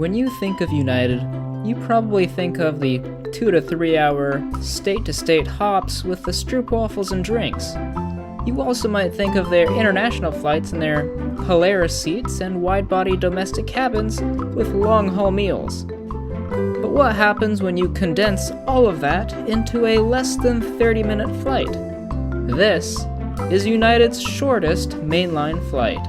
When you think of United, you probably think of the 2 to 3 hour state-to-state hops with the stroopwafels and drinks. You also might think of their international flights and their Polaris seats and wide-body domestic cabins with long-haul meals. But what happens when you condense all of that into a less than 30-minute flight? This is United's shortest mainline flight.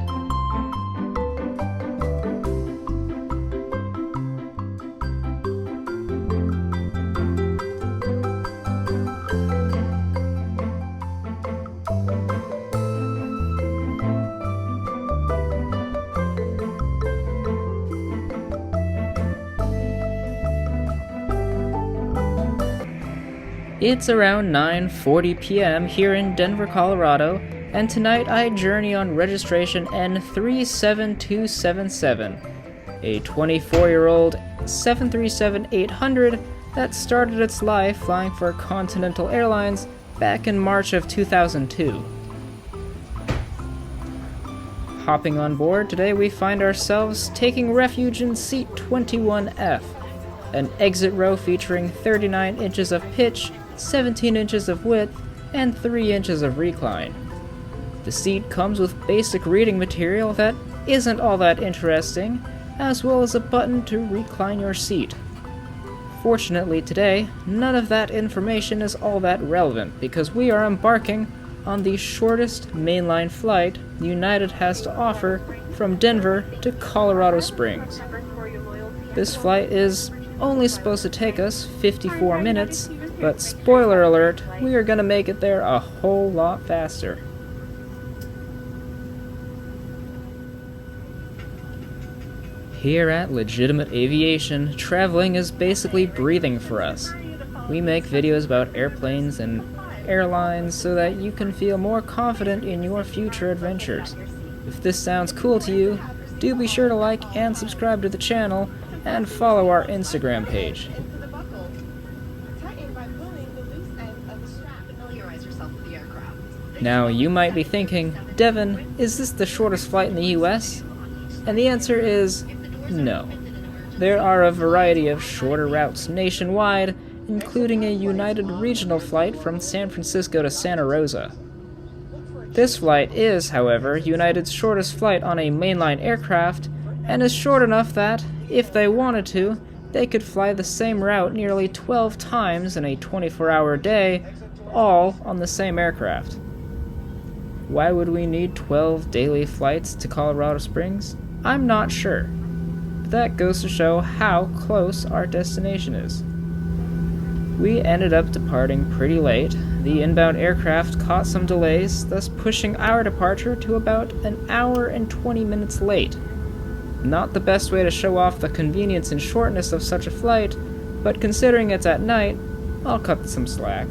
It's around 9:40 p.m. here in Denver, Colorado, and tonight I journey on registration N37277, a 24-year-old 737-800 that started its life flying for Continental Airlines back in March of 2002. Hopping on board, today we find ourselves taking refuge in seat 21F, an exit row featuring 39 inches of pitch, 17 inches of width, and 3 inches of recline. The seat comes with basic reading material that isn't all that interesting, as well as a button to recline your seat. Fortunately today, none of that information is all that relevant because we are embarking on the shortest mainline flight United has to offer from Denver to Colorado Springs. This flight is only supposed to take us 54 minutes, but spoiler alert, we are gonna make it there a whole lot faster. Here at Legitimate Aviation, traveling is basically breathing for us. We make videos about airplanes and airlines so that you can feel more confident in your future adventures. If this sounds cool to you, do be sure to like and subscribe to the channel and follow our Instagram page. Now, you might be thinking, Devin, is this the shortest flight in the US? And the answer is no. There are a variety of shorter routes nationwide, including a United regional flight from San Francisco to Santa Rosa. This flight is, however, United's shortest flight on a mainline aircraft, and is short enough that, if they wanted to, they could fly the same route nearly 12 times in a 24-hour day, all on the same aircraft. Why would we need 12 daily flights to Colorado Springs? I'm not sure. But that goes to show how close our destination is. We ended up departing pretty late. The inbound aircraft caught some delays, thus pushing our departure to about an hour and 20 minutes late. Not the best way to show off the convenience and shortness of such a flight, but considering it's at night, I'll cut some slack.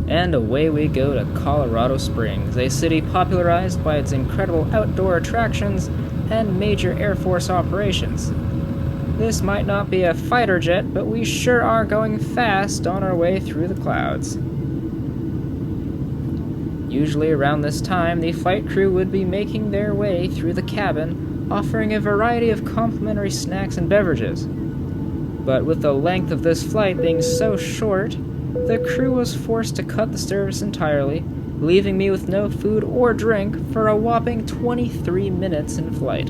And away we go to Colorado Springs, a city popularized by its incredible outdoor attractions and major Air Force operations. This might not be a fighter jet, but we sure are going fast on our way through the clouds. Usually around this time, the flight crew would be making their way through the cabin, offering a variety of complimentary snacks and beverages. But with the length of this flight being so short, the crew was forced to cut the service entirely, leaving me with no food or drink for a whopping 23 minutes in flight.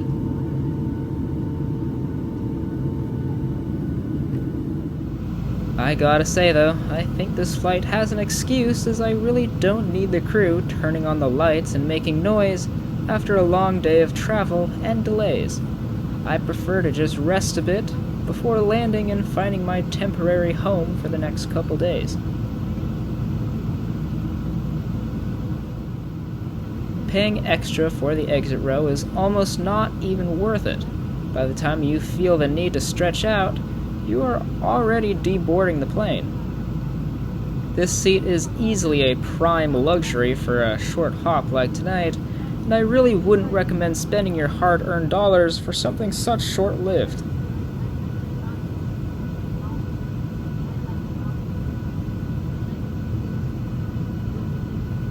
I gotta say though, I think this flight has an excuse, as I really don't need the crew turning on the lights and making noise after a long day of travel and delays. I prefer to just rest a bit before landing and finding my temporary home for the next couple days. Paying extra for the exit row is almost not even worth it. By the time you feel the need to stretch out, you are already deboarding the plane. This seat is easily a prime luxury for a short hop like tonight, and I really wouldn't recommend spending your hard-earned dollars for something such short-lived.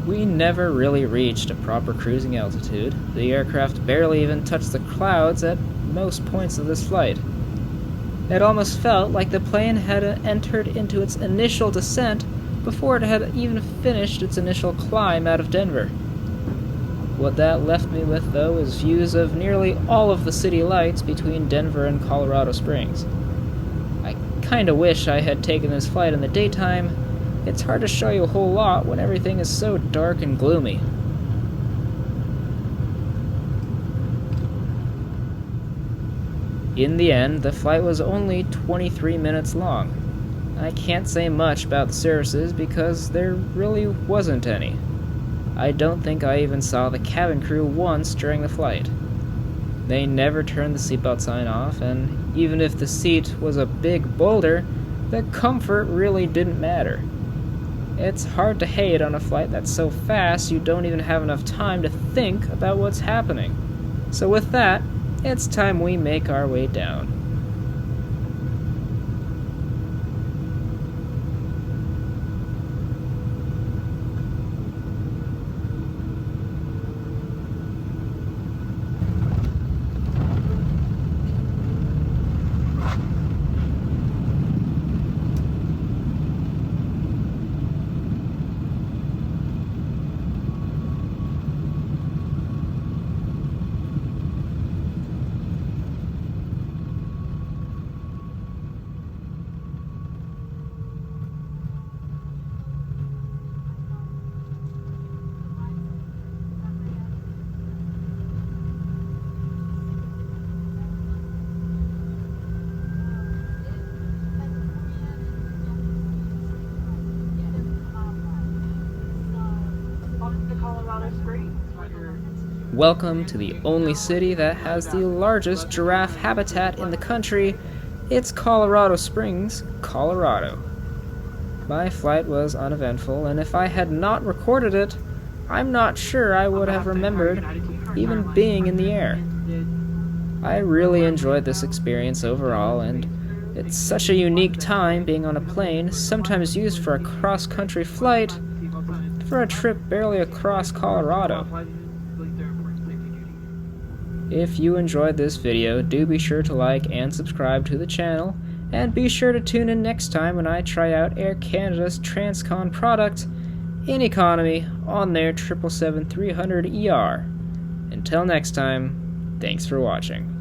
We never really reached a proper cruising altitude. The aircraft barely even touched the clouds at most points of this flight. It almost felt like the plane had entered into its initial descent before it had even finished its initial climb out of Denver. What that left me with, though, is views of nearly all of the city lights between Denver and Colorado Springs. I kinda wish I had taken this flight in the daytime. It's hard to show you a whole lot when everything is so dark and gloomy. In the end, the flight was only 23 minutes long. I can't say much about the services because there really wasn't any. I don't think I even saw the cabin crew once during the flight. They never turned the seatbelt sign off, and even if the seat was a big boulder, the comfort really didn't matter. It's hard to hate on a flight that's so fast you don't even have enough time to think about what's happening. So with that, it's time we make our way down. Welcome to the only city that has the largest giraffe habitat in the country. It's Colorado Springs, Colorado. My flight was uneventful, and if I had not recorded it, I'm not sure I would have remembered even being in the air. I really enjoyed this experience overall, and it's such a unique time being on a plane, sometimes used for a cross-country flight, for a trip barely across Colorado. If you enjoyed this video, do be sure to like and subscribe to the channel, and be sure to tune in next time when I try out Air Canada's Transcon product in economy on their 777-300ER. Until next time, thanks for watching.